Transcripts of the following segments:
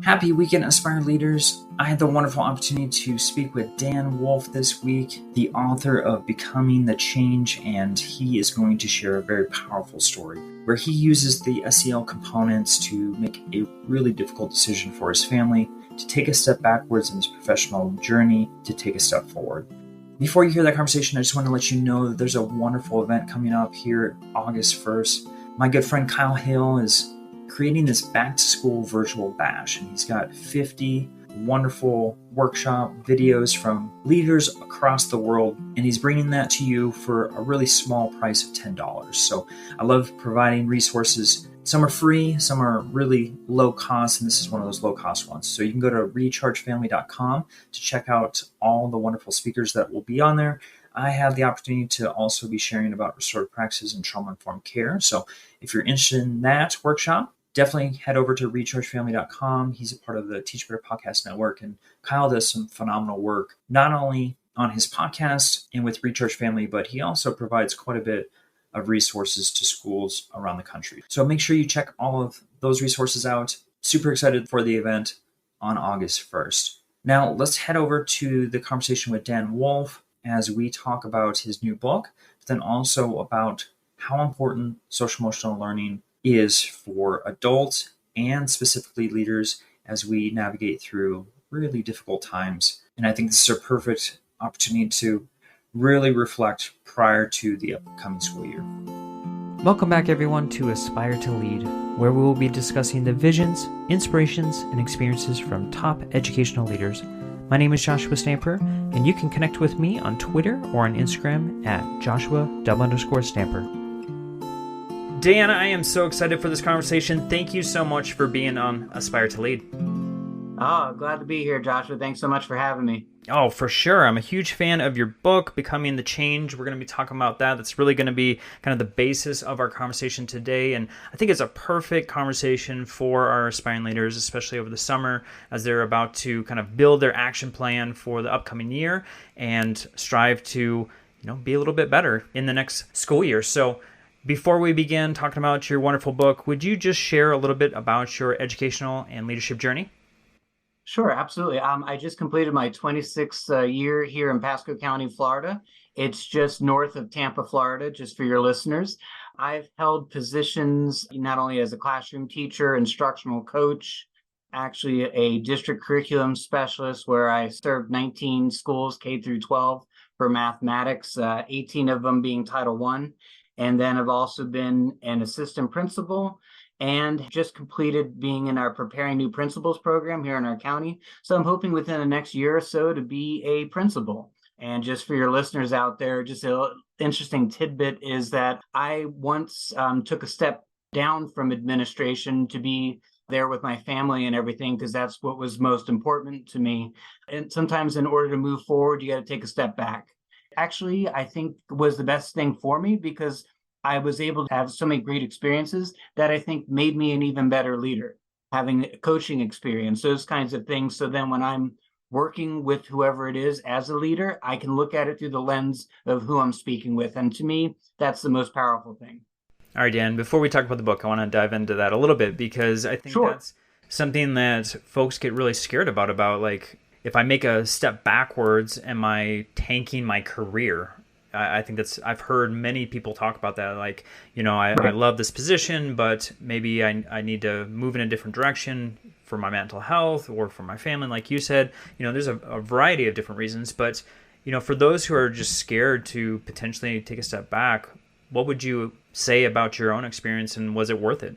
Happy weekend, Aspire Leaders. I had the wonderful opportunity to speak with Dan Wolfe this week, the author of Becoming the Change, and he is going to share a very powerful story where he uses the SEL components to make a really difficult decision for his family, to take a step backwards in his professional journey, to take a step forward. Before you hear that conversation, I just want to let you know that there's a wonderful event coming up here August 1st. My good friend Kyle Hill is creating this back-to-school virtual bash, and he's got 50 wonderful workshop videos from leaders across the world, and he's bringing that to you for a really small price of $10. So I love providing resources. Some are free, some are really low cost, and this is one of those low cost ones. So you can go to rechargefamily.com to check out all the wonderful speakers that will be on there. I have the opportunity to also be sharing about restorative practices and trauma-informed care. So if you're interested in that workshop, definitely head over to rechargefamily.com. He's a part of the Teach Better Podcast Network, and Kyle does some phenomenal work, not only on his podcast and with Recharge Family, but he also provides quite a bit of resources to schools around the country. So make sure you check all of those resources out. Super excited for the event on August 1st. Now let's head over to the conversation with Dan Wolfe as we talk about his new book, but then also about how important social emotional learning is for adults and specifically leaders as we navigate through really difficult times. And I think this is a perfect opportunity to really reflect prior to the upcoming school year. Welcome back, everyone, to Aspire to Lead, where we will be discussing the visions, inspirations, and experiences from top educational leaders. My name is Joshua Stamper, and you can connect with me on Twitter or on Instagram at Joshua_Stamper. Dan, I am so excited for this conversation. Thank you so much for being on Aspire to Lead. Oh, glad to be here, Joshua. Thanks so much for having me. Oh, for sure. I'm a huge fan of your book, Becoming the Change. We're going to be talking about that. That's really going to be kind of the basis of our conversation today. And I think it's a perfect conversation for our aspiring leaders, especially over the summer, as they're about to kind of build their action plan for the upcoming year and strive to, be a little bit better in the next school year. So before we begin talking about your wonderful book, would you just share a little bit about your educational and leadership journey? Sure, absolutely. I just completed my 26th year here in Pasco County, Florida. It's just north of Tampa, Florida, just for your listeners. I've held positions not only as a classroom teacher, instructional coach, actually a district curriculum specialist where I served 19 schools, K through 12, for mathematics, 18 of them being Title I. And then I've also been an assistant principal and just completed being in our Preparing New Principals program here in our county. So I'm hoping within the next year or so to be a principal. And just for your listeners out there, just an interesting tidbit is that I once took a step down from administration to be there with my family and everything, because that's what was most important to me. And sometimes in order to move forward, you got to take a step back. Actually, I think was the best thing for me because I was able to have so many great experiences that I think made me an even better leader, having coaching experience, those kinds of things. So then when I'm working with whoever it is as a leader, I can look at it through the lens of who I'm speaking with. And to me, that's the most powerful thing. All right, Dan, before we talk about the book, I want to dive into that a little bit because I think that's something that folks get really scared about like, if I make a step backwards, am I tanking my career? I think I've heard many people talk about that. Like, I love this position, but maybe I need to move in a different direction for my mental health or for my family. Like you said, there's a variety of different reasons. But, for those who are just scared to potentially take a step back, what would you say about your own experience and was it worth it?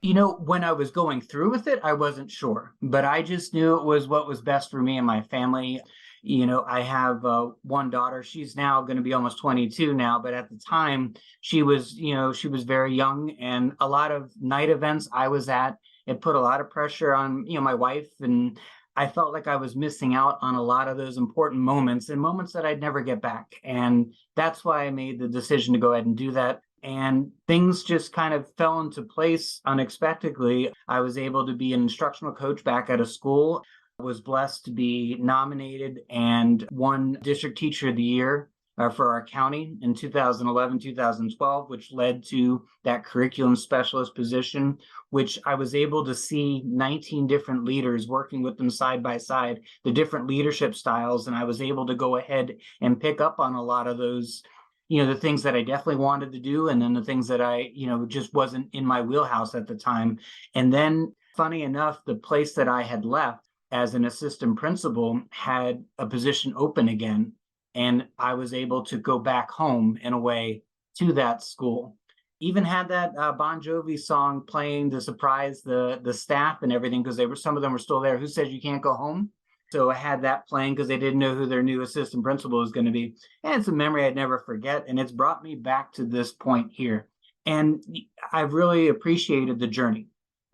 When I was going through with it, I wasn't sure, but I just knew it was what was best for me and my family. I have one daughter. She's now going to be almost 22 now, but at the time she was very young, and a lot of night events I was at, it put a lot of pressure on, my wife, and I felt like I was missing out on a lot of those important moments and moments that I'd never get back. And that's why I made the decision to go ahead and do that. And things just kind of fell into place unexpectedly. I was able to be an instructional coach back at a school. I was blessed to be nominated and won District Teacher of the Year for our county in 2011, 2012, which led to that curriculum specialist position, which I was able to see 19 different leaders working with them side by side, the different leadership styles. And I was able to go ahead and pick up on a lot of those, the things that I definitely wanted to do, and then the things that I, just wasn't in my wheelhouse at the time. And then, funny enough, the place that I had left as an assistant principal had a position open again. And I was able to go back home in a way to that school. Even had that Bon Jovi song playing to surprise the staff and everything, because some of them were still there. Who says you can't go home? So I had that playing because they didn't know who their new assistant principal was going to be. And it's a memory I'd never forget. And it's brought me back to this point here. And I've really appreciated the journey.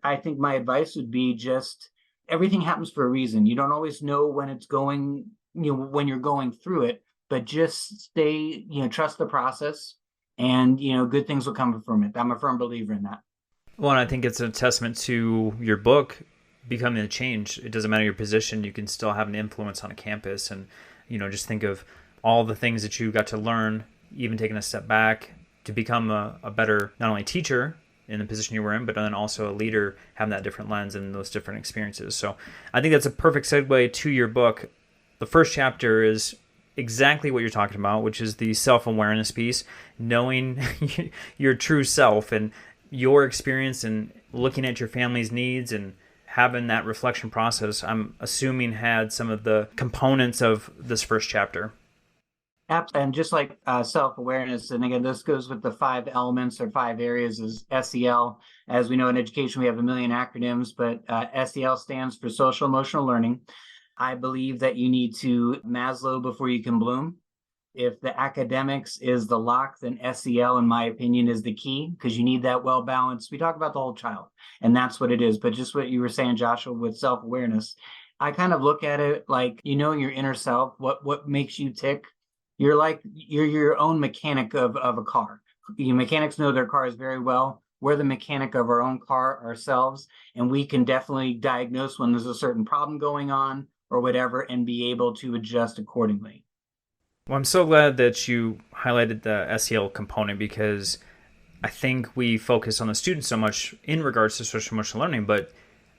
I think my advice would be just everything happens for a reason. You don't always know when it's going, when you're going through it, but just stay, trust the process, and, good things will come from it. I'm a firm believer in that. Well, and I think it's a testament to your book becoming a change. It doesn't matter your position, you can still have an influence on a campus. And, just think of all the things that you got to learn, even taking a step back to become a better, not only teacher in the position you were in, but then also a leader, having that different lens and those different experiences. So I think that's a perfect segue to your book. The first chapter is exactly what you're talking about, which is the self-awareness piece, knowing your true self and your experience and looking at your family's needs and having that reflection process, I'm assuming had some of the components of this first chapter. And just like self-awareness, and again, this goes with the 5 elements or 5 areas is SEL. As we know in education, we have a million acronyms, but SEL stands for social emotional learning. I believe that you need to Maslow before you can bloom. If the academics is the lock, then SEL, in my opinion, is the key, because you need that well-balanced. We talk about the whole child, and that's what it is. But just what you were saying, Joshua, with self-awareness, I kind of look at it like, your inner self, what makes you tick. You're your own mechanic of a car. Mechanics know their cars very well. We're the mechanic of our own car ourselves, and we can definitely diagnose when there's a certain problem going on or whatever, and be able to adjust accordingly. Well, I'm so glad that you highlighted the SEL component, because I think we focus on the students so much in regards to social emotional learning, but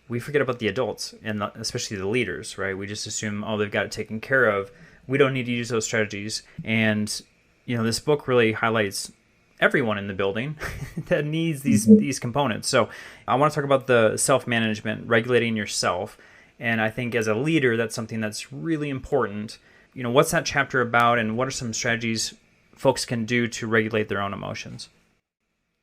we forget about the adults, and especially the leaders, right? We just assume, they've got it taken care of. We don't need to use those strategies. And, this book really highlights everyone in the building that needs these components. So I want to talk about the self-management, regulating yourself. And I think as a leader, that's something that's really important. What's that chapter about, and what are some strategies folks can do to regulate their own emotions?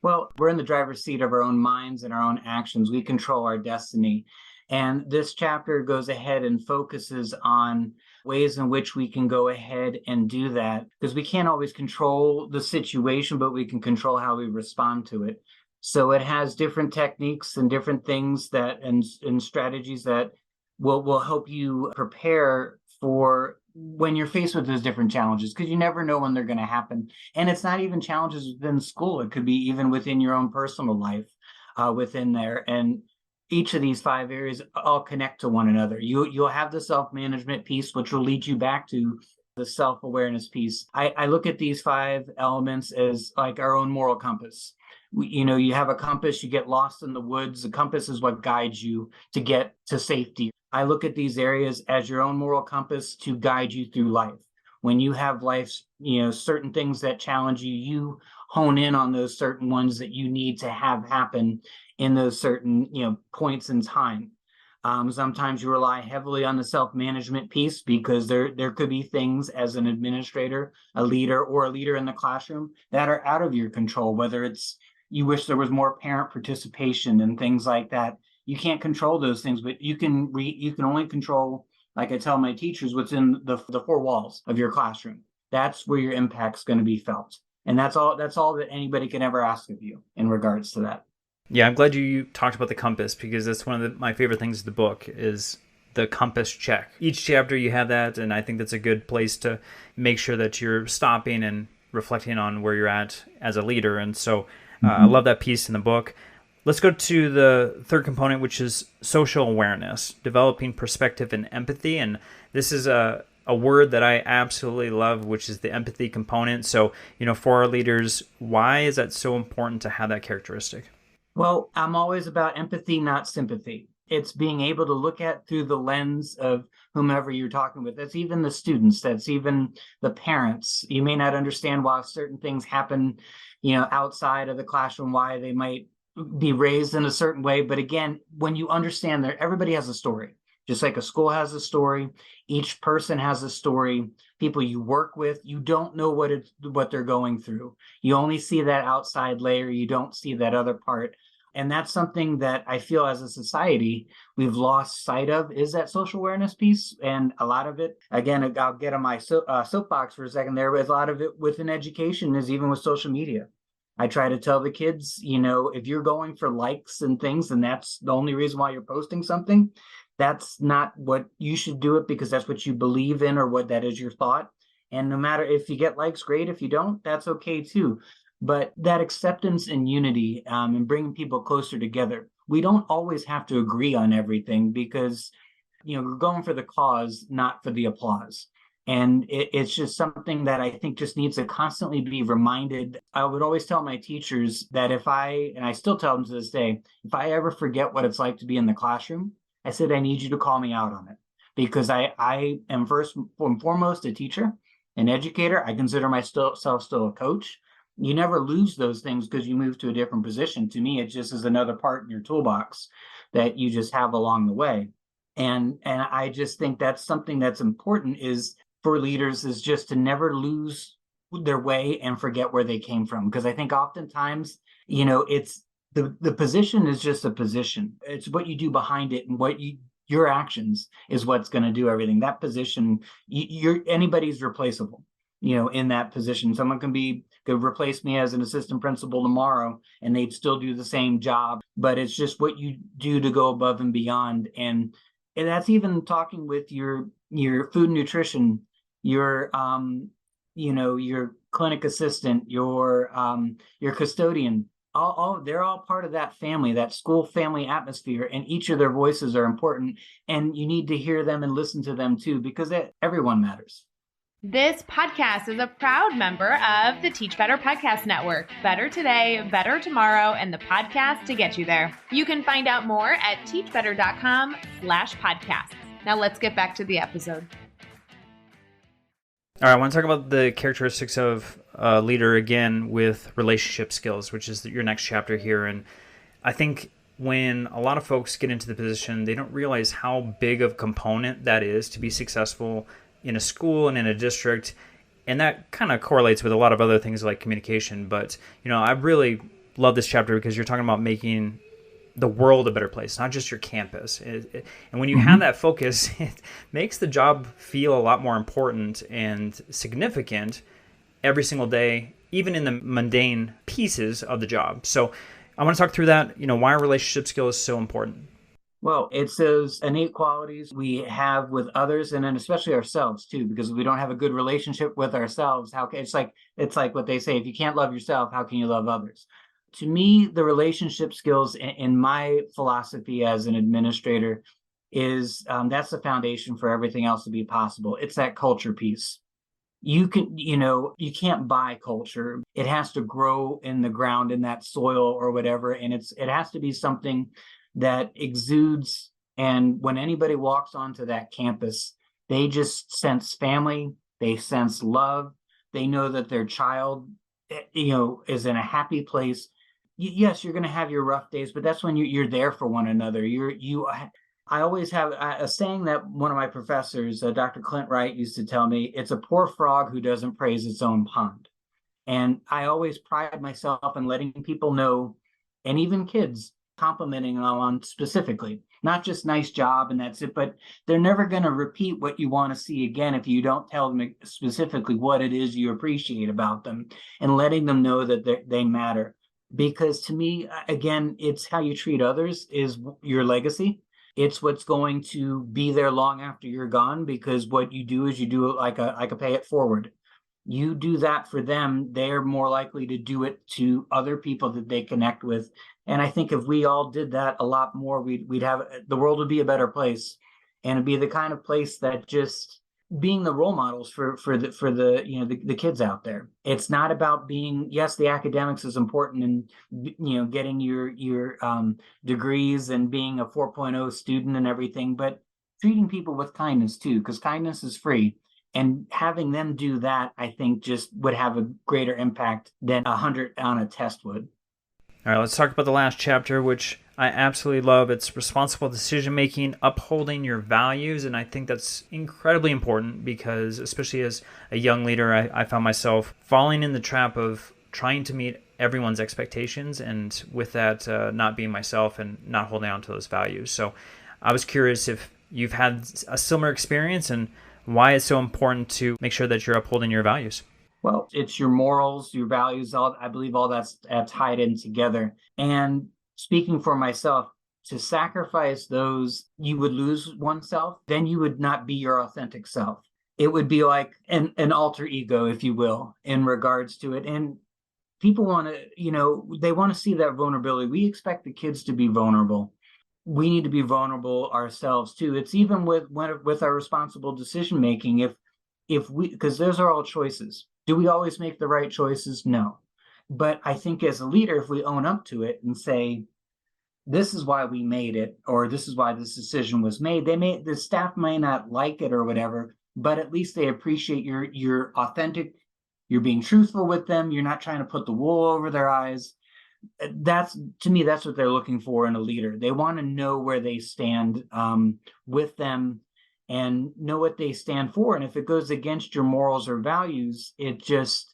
Well, we're in the driver's seat of our own minds and our own actions. We control our destiny. And this chapter goes ahead and focuses on ways in which we can go ahead and do that, because we can't always control the situation, but we can control how we respond to it. So it has different techniques and different things that and strategies that will help you prepare for when you're faced with those different challenges, because you never know when they're going to happen. And it's not even challenges within school. It could be even within your own personal life within there. And each of these 5 areas all connect to one another. You'll have the self-management piece, which will lead you back to the self-awareness piece. I look at these 5 elements as like our own moral compass. You have a compass, you get lost in the woods. The compass is what guides you to get to safety. I look at these areas as your own moral compass to guide you through life. When you have life's, certain things that challenge you, you hone in on those certain ones that you need to have happen in those certain, points in time. Sometimes you rely heavily on the self-management piece, because there could be things as an administrator, a leader, or a leader in the classroom that are out of your control, whether it's you wish there was more parent participation and things like that. You can't control those things, but you can only control, like I tell my teachers, what's in the 4 walls of your classroom. That's where your impact's going to be felt. And that's all that anybody can ever ask of you in regards to that. Yeah, I'm glad you talked about the compass, because that's one of my favorite things of the book is the compass check. Each chapter you have that, and I think that's a good place to make sure that you're stopping and reflecting on where you're at as a leader. And so I love that piece in the book. Let's go to the third component, which is social awareness, developing perspective and empathy. And this is a a word that I absolutely love, which is the empathy component. So, for our leaders, why is that so important to have that characteristic? Well, I'm always about empathy, not sympathy. It's being able to look at through the lens of whomever you're talking with. That's even the students, that's even the parents. You may not understand why certain things happen, outside of the classroom, why they might be raised in a certain way. But again, when you understand that everybody has a story, just like a school has a story, each person has a story. People you work with, you don't know what they're going through. You only see that outside layer. You don't see that other part. And that's something that I feel as a society we've lost sight of, is that social awareness piece. And a lot of it, again, I'll get on my soapbox for a second there, but a lot of it within education is even with social media. I try to tell the kids, if you're going for likes and things, and that's the only reason why you're posting something, that's not what you should do it, because that's what you believe in or what that is your thought. And no matter if you get likes, great. If you don't, that's okay too. But that acceptance and unity, and bringing people closer together. We don't always have to agree on everything, because, we're going for the cause, not for the applause. And it's just something that I think just needs to constantly be reminded. I would always tell my teachers that and I still tell them to this day, if I ever forget what it's like to be in the classroom, I said, I need you to call me out on it, because I am first and foremost a teacher, an educator. I consider myself still a coach. You never lose those things because you move to a different position. To me, it just is another part in your toolbox that you just have along the way. And I just think that's something that's important, is for leaders, is just to never lose their way and forget where they came from. Because I think oftentimes, it's the position is just a position. It's what you do behind it, and your actions is what's going to do everything. That position, anybody's replaceable. In that position, someone could replace me as an assistant principal tomorrow, and they'd still do the same job. But it's just what you do to go above and beyond, and that's even talking with your food and nutrition, your your clinic assistant, your custodian. All they're all part of that family, that school family atmosphere, and each of their voices are important, and you need to hear them and listen to them too, because everyone matters. This podcast is a proud member of the Teach Better Podcast Network. Better today, better tomorrow, and the podcast to get you there. You can find out more at teachbetter.com/podcasts. Now let's get back to the episode. All right, I want to talk about the characteristics of a leader again with relationship skills, which is your next chapter here. And I think when a lot of folks get into the position, they don't realize how big of a component that is to be successful in a school and in a district. And that kind of correlates with a lot of other things like communication. But, I really love this chapter because you're talking about making the world a better place, not just your campus. And when you have that focus, it makes the job feel a lot more important and significant every single day, even in the mundane pieces of the job. So I want to talk through that, why are relationship skills so important? Well, it's those innate qualities we have with others, and then especially ourselves too, because if we don't have a good relationship with ourselves, it's like what they say, if you can't love yourself, how can you love others? To me, the relationship skills in my philosophy as an administrator is that's the foundation for everything else to be possible. It's that culture piece. You can't buy culture. It has to grow in the ground, in that soil or whatever. And it has to be something that exudes. And when anybody walks onto that campus, they just sense family, they sense love, they know that their child, is in a happy place. Yes, you're going to have your rough days, but that's when you're there for one another. I always have a saying that one of my professors, Dr. Clint Wright, used to tell me, it's a poor frog who doesn't praise its own pond. And I always pride myself in letting people know, and even kids, complimenting them on specifically, not just nice job and that's it, but they're never going to repeat what you want to see again if you don't tell them specifically what it is you appreciate about them, and letting them know that they matter. Because to me, again, it's how you treat others is your legacy. It's what's going to be there long after you're gone, because what you do is you do it like a pay it forward. You do that for them, they're more likely to do it to other people that they connect with. And I think if we all did that a lot more, we'd have, the world would be a better place. And it'd be the kind of place that just being the role models for the kids out there. It's not about being, yes, the academics is important, and getting your degrees and being a 4.0 student and everything, but treating people with kindness too, because kindness is free. And having them do that, I think, just would have a greater impact than 100 on a test would. All right, let's talk about the last chapter, which I absolutely love. It's responsible decision-making, upholding your values, and I think that's incredibly important because, especially as a young leader, I found myself falling in the trap of trying to meet everyone's expectations, and with that, not being myself and not holding on to those values. So I was curious if you've had a similar experience and why it's so important to make sure that you're upholding your values. Well, it's your morals, your values, I believe all that's tied in together. And speaking for myself, to sacrifice those, you would lose oneself, then you would not be your authentic self. It would be like an alter ego, if you will, in regards to it. And people want to, they want to see that vulnerability. We expect the kids to be vulnerable. We need to be vulnerable ourselves too. It's even with our responsible decision making. Because those are all choices. Do we always make the right choices? No. But I think as a leader, if we own up to it and say, this is why we made it, or this is why this decision was made, the staff may not like it or whatever, but at least they appreciate you're authentic, you're being truthful with them, you're not trying to put the wool over their eyes. To me, that's what they're looking for in a leader. They want to know where they stand with them and know what they stand for. And if it goes against your morals or values, it just,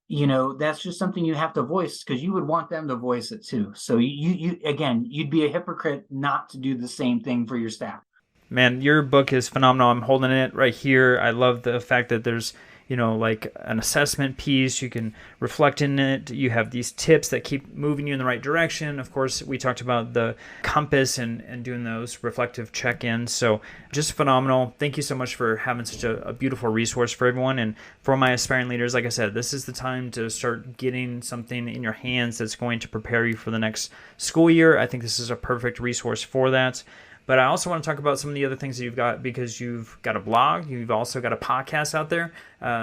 that's just something you have to voice, because you would want them to voice it too. So you'd be a hypocrite not to do the same thing for your staff. Man, your book is phenomenal. I'm holding it right here. I love the fact that there's, like an assessment piece. You can reflect in it. You have these tips that keep moving you in the right direction. Of course, we talked about the compass and doing those reflective check-ins. So just phenomenal. Thank you so much for having such a beautiful resource for everyone. And for my aspiring leaders, like I said, this is the time to start getting something in your hands that's going to prepare you for the next school year. I think this is a perfect resource for that. But I also want to talk about some of the other things that you've got, because you've got a blog, you've also got a podcast out there.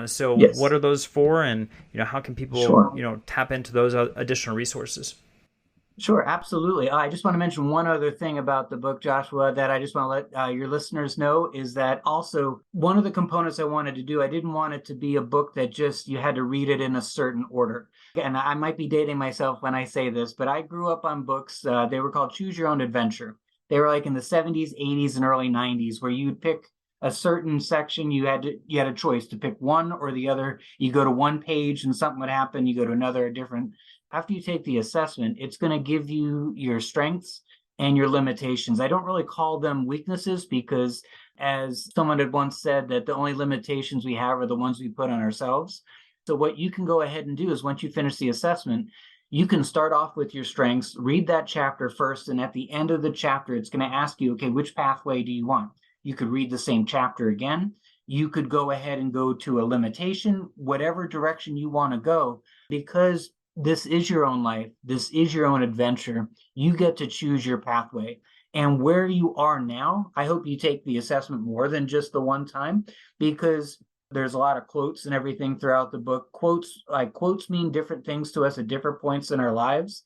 So yes. What are those for, and how can people tap into those additional resources? Sure, absolutely. I just want to mention one other thing about the book, Joshua, that I just want to let your listeners know, is that also one of the components I wanted to do, I didn't want it to be a book that just you had to read it in a certain order. And I might be dating myself when I say this, but I grew up on books. They were called Choose Your Own Adventure. They were like in the 70s, 80s, and early 90s, where you'd pick a certain section. You had a choice to pick one or the other. You go to one page and something would happen. You go to another, different. After you take the assessment, it's going to give you your strengths and your limitations. I don't really call them weaknesses, because as someone had once said, that the only limitations we have are the ones we put on ourselves. So what you can go ahead and do is, once you finish the assessment, you can start off with your strengths, read that chapter first, and at the end of the chapter, it's going to ask you, okay, which pathway do you want? You could read the same chapter again. You could go ahead and go to a limitation, whatever direction you want to go, because this is your own life. This is your own adventure. You get to choose your pathway. And where you are now, I hope you take the assessment more than just the one time, because there's a lot of quotes and everything throughout the book. Quotes mean different things to us at different points in our lives.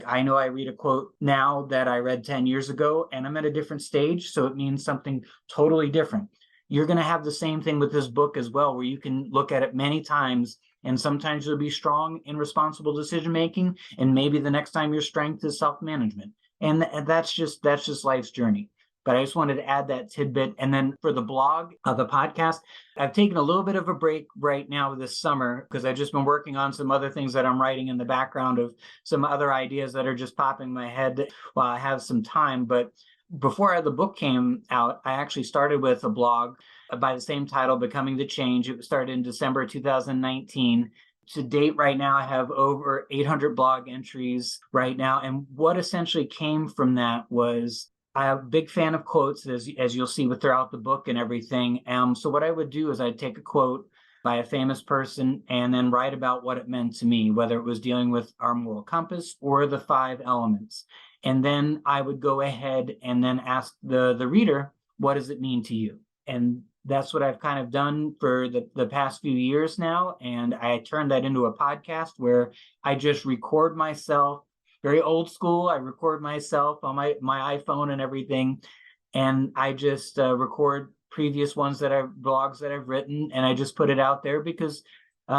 I know I read a quote now that I read 10 years ago, and I'm at a different stage, so it means something totally different. You're going to have the same thing with this book as well, where you can look at it many times, and sometimes you'll be strong in responsible decision-making, and maybe the next time your strength is self-management. And that's just life's journey. But I just wanted to add that tidbit. And then for the blog, the podcast, I've taken a little bit of a break right now this summer, because I've just been working on some other things that I'm writing in the background, of some other ideas that are just popping in my head while I have some time. But before the book came out, I actually started with a blog by the same title, Becoming the Change. It started in December 2019. To date, right now, I have over 800 blog entries right now. And what essentially came from that was, I'm a big fan of quotes, as you'll see throughout the book and everything. So what I would do is I'd take a quote by a famous person and then write about what it meant to me, whether it was dealing with our moral compass or the 5 elements. And then I would go ahead and then ask the reader, what does it mean to you? And that's what I've kind of done for the past few years now. And I turned that into a podcast where I just record myself, very old school. I record myself on my iPhone and everything. And I just record previous blogs that I've written, and I just put it out there because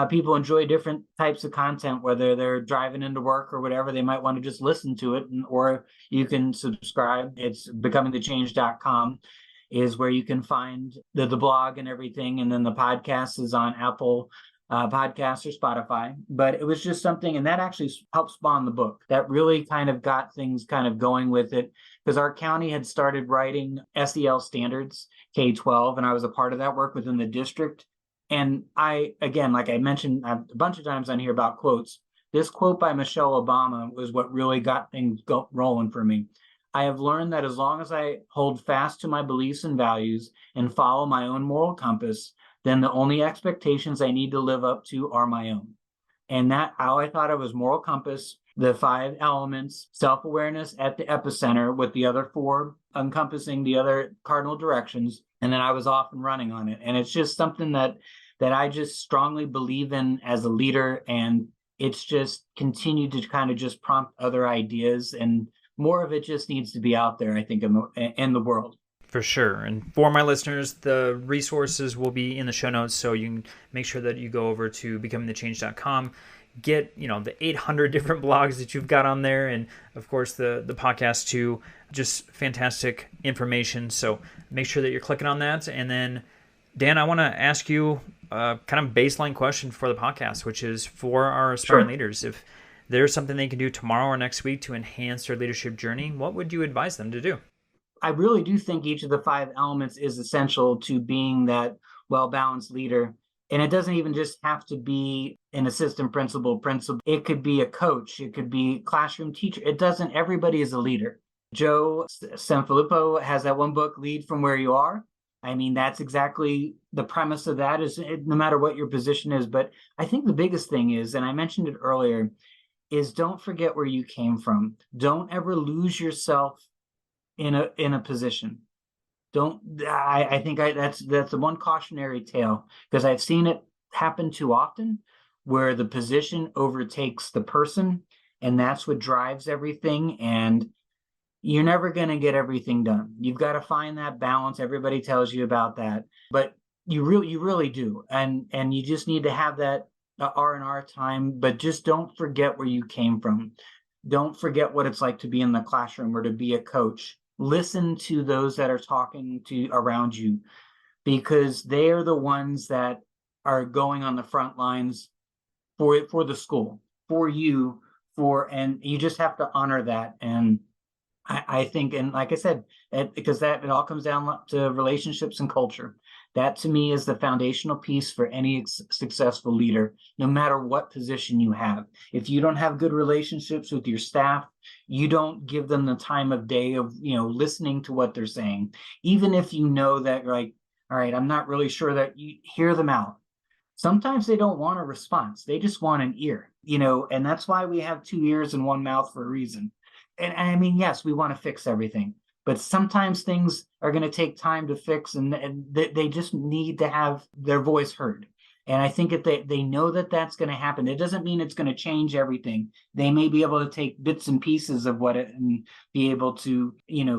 people enjoy different types of content, whether they're driving into work or whatever. They might want to just listen to it, or you can subscribe. It's becomingthechange.com is where you can find the blog and everything. And then the podcast is on Apple Podcasts or Spotify. But it was just something, and that actually helped spawn the book. That really kind of got things kind of going with it, because our county had started writing SEL standards, K-12, and I was a part of that work within the district. And again, like I mentioned a bunch of times on here about quotes, this quote by Michelle Obama was what really got things rolling for me. I have learned that as long as I hold fast to my beliefs and values and follow my own moral compass, then the only expectations I need to live up to are my own. And that, how I thought of was moral compass, the 5 elements, self-awareness at the epicenter, with the other 4 encompassing the other cardinal directions. And then I was off and running on it. And it's just something that I just strongly believe in as a leader. And it's just continued to kind of just prompt other ideas, and more of it just needs to be out there, I think, in the world. For sure. And for my listeners, the resources will be in the show notes, so you can make sure that you go over to becomingthechange.com, get, the 800 different blogs that you've got on there, and of course the podcast too. Just fantastic information. So make sure that you're clicking on that. And then, Dan, I want to ask you a kind of baseline question for the podcast, which is for our aspiring leaders. If there's something they can do tomorrow or next week to enhance their leadership journey, what would you advise them to do? I really do think each of the 5 elements is essential to being that well-balanced leader. And it doesn't even just have to be an assistant principal. It could be a coach. It could be classroom teacher. Everybody is a leader. Joe Sanfilippo has that one book, Lead from Where You Are. I mean, that's exactly the premise of that, is no matter what your position is. But I think the biggest thing is, and I mentioned it earlier, is don't forget where you came from. Don't ever lose yourself in a position. I think that's the one cautionary tale, because I've seen it happen too often, where the position overtakes the person, and that's what drives everything. And you're never going to get everything done. You've got to find that balance. Everybody tells you about that, but you really do. And you just need to have that R&R time, but just don't forget where you came from. Don't forget what it's like to be in the classroom or to be a coach. Listen to those that are talking to around you, because they are the ones that are going on the front lines for the school, for you, and you just have to honor that. And I think, and like I said, because it all comes down to relationships and culture. That to me is the foundational piece for any successful leader, no matter what position you have. If you don't have good relationships with your staff, you don't give them the time of day of, listening to what they're saying. Even if you know that you're like, all right, I'm not really sure, that you hear them out. Sometimes they don't want a response. They just want an ear, and that's why we have 2 ears and 1 mouth for a reason. And I mean, yes, we want to fix everything, but sometimes things are going to take time to fix, and they just need to have their voice heard. And I think if they know that that's going to happen, it doesn't mean it's going to change everything. They may be able to take bits and pieces of and be able to,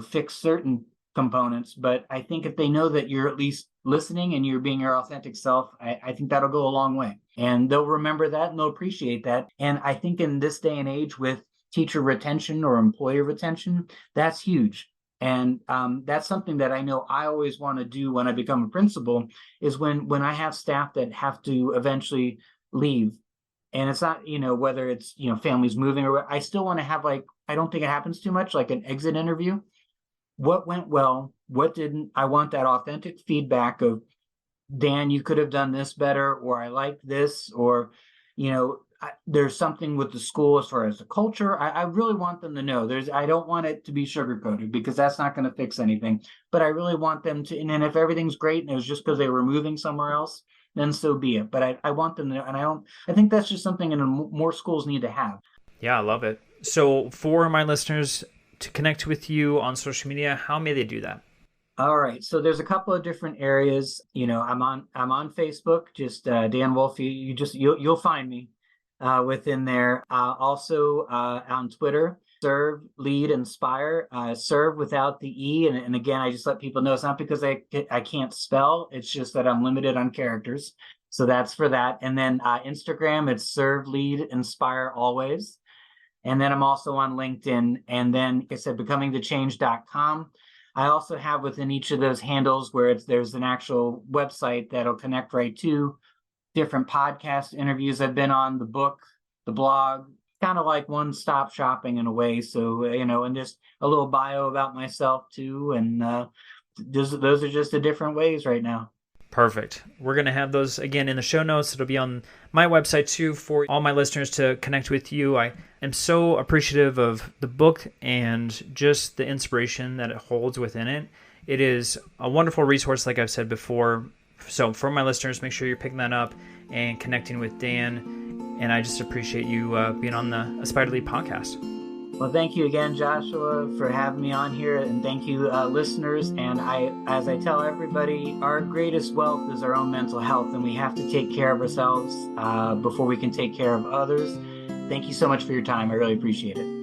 fix certain components. But I think if they know that you're at least listening and you're being your authentic self, I think that'll go a long way. And they'll remember that and they'll appreciate that. And I think in this day and age with teacher retention or employee retention, that's huge. And that's something that I know I always want to do when I become a principal, is when I have staff that have to eventually leave. And it's not, whether it's, families moving, or I still want to have, I don't think it happens too much, like an exit interview. What went well? What didn't? I want that authentic feedback of, Dan, you could have done this better, or I like this, or, there's something with the school as far as the culture. I really want them to know. I don't want it to be sugar-coated, because that's not going to fix anything. But I really want them to, and then if everything's great and it was just because they were moving somewhere else, then so be it. But I want them to know, and I think that's just something more schools need to have. Yeah, I love it. So for my listeners to connect with you on social media, how may they do that? All right. So there's a couple of different areas. I'm on Facebook, just Dan Wolfe. You'll find me within there. Also on Twitter, serve, lead, inspire. Serve without the E. And again, I just let people know it's not because I can't spell. It's just that I'm limited on characters. So that's for that. And then Instagram, it's serve, lead, inspire always. And then I'm also on LinkedIn. And then, like I said, becomingthechange.com. I also have within each of those handles where there's an actual website that'll connect right to different podcast interviews I've been on, the book, the blog, kind of like one-stop shopping in a way. So, and just a little bio about myself too. And those are just the different ways right now. Perfect. We're going to have those again in the show notes. It'll be on my website too for all my listeners to connect with you. I am so appreciative of the book and just the inspiration that it holds within it. It is a wonderful resource, like I've said before. So for my listeners, make sure you're picking that up and connecting with Dan. And I just appreciate you being on the Aspire to Lead podcast. Well, thank you again, Joshua, for having me on here. And thank you, listeners. And as I tell everybody, our greatest wealth is our own mental health, and we have to take care of ourselves before we can take care of others. Thank you so much for your time. I really appreciate it.